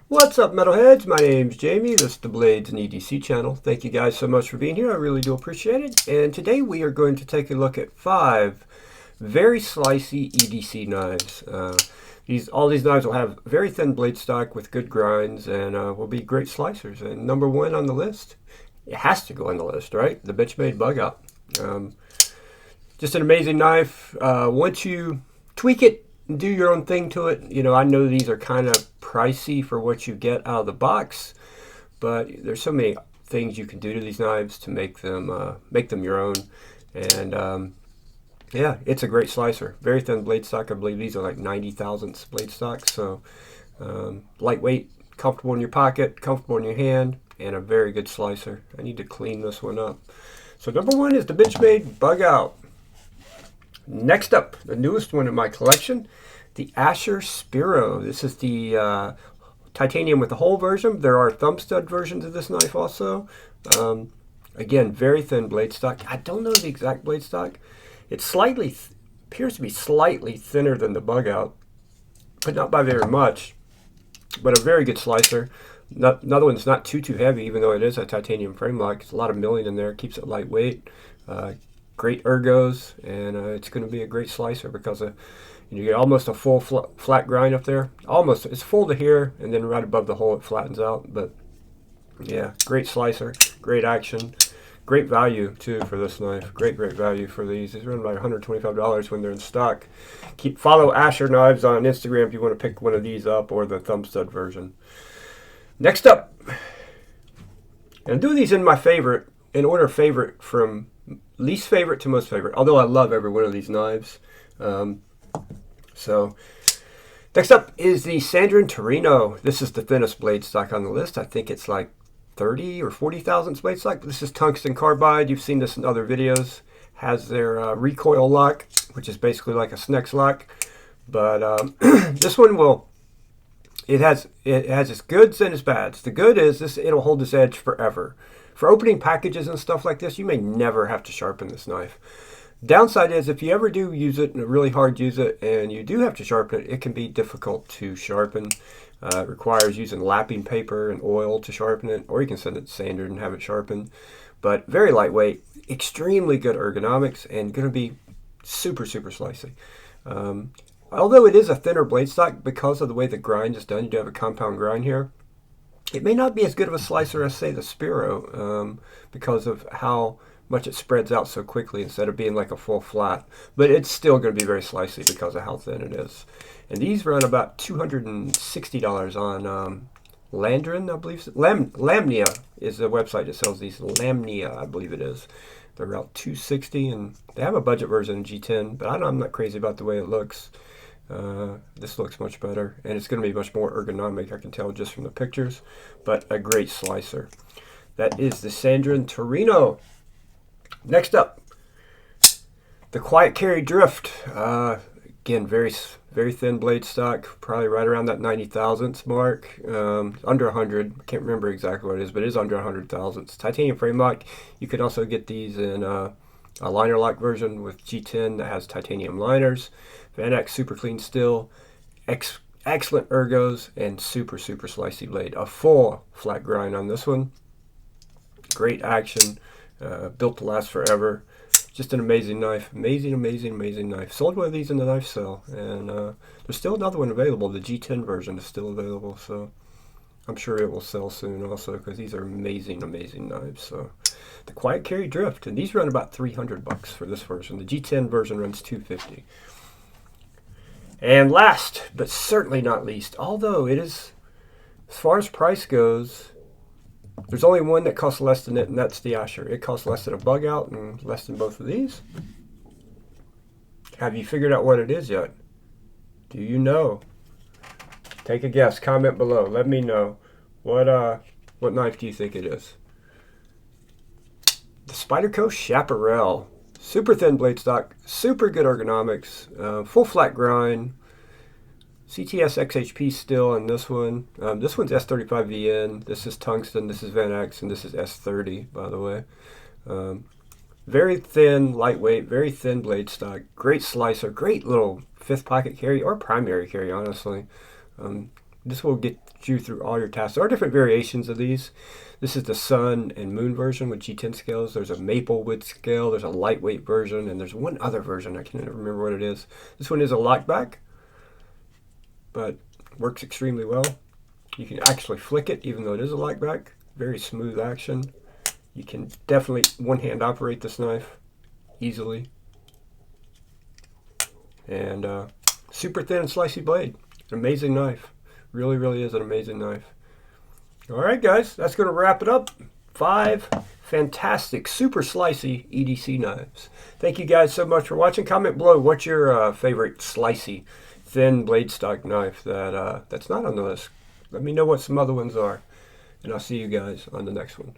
What's up, metalheads? My name's Jamie. This is the Blades and EDC channel. Thank you guys so much for being here. I really do appreciate it. And today we are going to take a look at 5 very slicey EDC knives. All these knives will have very thin blade stock with good grinds and will be great slicers. And number 1 on the list, it has to go on the list, right? The Benchmade Bugout. Just an amazing knife. Once you tweak it, do your own thing to it. You know, I know these are kind of pricey for what you get out of the box, but there's so many things you can do to these knives to make them your own. And yeah, it's a great slicer. Very thin blade stock. I believe these are like 90 thousandths blade stock. So lightweight, comfortable in your pocket, comfortable in your hand, and a very good slicer. I need to clean this one up. So number 1 is the Benchmade Bugout. Next up, the newest one in my collection, the Asher Spiro. This is the titanium with the hole version. There are thumb stud versions of this knife also. Again, very thin blade stock. I don't know the exact blade stock. It appears to be slightly thinner than the Bugout, but not by very much. But a very good slicer. Another one's not too heavy, even though it is a titanium frame lock. It's a lot of milling in there, keeps it lightweight. Great ergos, and it's going to be a great slicer because you get almost a full flat grind up there. Almost, it's full to here, and then right above the hole it flattens out. But yeah, great slicer, great action, great value too for this knife. Great value for these. These are about $125 when they're in stock. Follow Asher Knives on Instagram if you want to pick one of these up, or the thumb stud version. Next up, and I'm doing these in order of favorite from least favorite to most favorite, although I love every one of these knives. So next up is the Sandrin Torino. This is the thinnest blade stock on the list. I think it's like 30 or 40 thousandths blade stock. This is tungsten carbide. You've seen this in other videos. Has their recoil lock, which is basically like a Snex lock. But this one it has its goods and its bads. The good is it'll hold its edge forever. For opening packages and stuff like this, you may never have to sharpen this knife. Downside is if you ever do use it and really hard use it and you do have to sharpen it, it can be difficult to sharpen. It requires using lapping paper and oil to sharpen it, or you can send it to sander and have it sharpened. But very lightweight, extremely good ergonomics, and going to be super slicey. Although it is a thinner blade stock, because of the way the grind is done, you do have a compound grind here. It may not be as good of a slicer as, say, the Spiro, because of how much it spreads out so quickly instead of being like a full flat. But it's still going to be very slicey because of how thin it is. And these run about $260 on Landrin, I believe. Lamnia is the website that sells these. Lamnia, I believe it is. They're about $260, and they have a budget version in G10, but I'm not crazy about the way it looks. This looks much better, and it's going to be much more ergonomic, I can tell just from the pictures, but a great slicer. That is the Sandrin Torino. Next up, the Quiet Carry Drift. Again, very thin blade stock, probably right around that 90 thousandths mark, under 100. I can't remember exactly what it is, but it is under 100 thousandths. Titanium frame lock. You could also get these in a liner lock version with G10 that has titanium liners. Van Axe super clean steel, excellent ergos, and super slicey blade. A full flat grind on this one. Great action, built to last forever. Just an amazing knife. Amazing knife. Sold one of these in the knife sale, and there's still another one available. The G10 version is still available, so I'm sure it will sell soon also, because these are amazing knives. So the Quiet Carry Drift, and these run about $300 for this version. The G10 version runs $250. And last, but certainly not least, although it is, as far as price goes, there's only one that costs less than it, and that's the Asher. It costs less than a Bugout and less than both of these. Have you figured out what it is yet? Do you know? Take a guess. Comment below. Let me know. What knife do you think it is? The Spyderco Chaparral. Super thin blade stock, super good ergonomics, full flat grind, CTS XHP still on this one. This one's S35VN, this is tungsten, this is Van Axe, and this is S30, by the way. Very thin, lightweight, very thin blade stock, great slicer, great little fifth pocket carry, or primary carry, honestly. This will get you through all your tasks. There are different variations of these. This is the sun and moon version with G10 scales. There's a maple wood scale. There's a lightweight version, and there's one other version. I can't remember what it is. This one is a lockback, but works extremely well. You can actually flick it, even though it is a lockback. Very smooth action. You can definitely one-hand operate this knife easily. And super thin and slicey blade. An amazing knife. Really, really is an amazing knife. All right, guys, that's going to wrap it up. 5 fantastic super slicey EDC knives. Thank you guys so much for watching. Comment below what's your favorite slicey thin blade stock knife that's not on the list. Let me know what some other ones are, and I'll see you guys on the next one.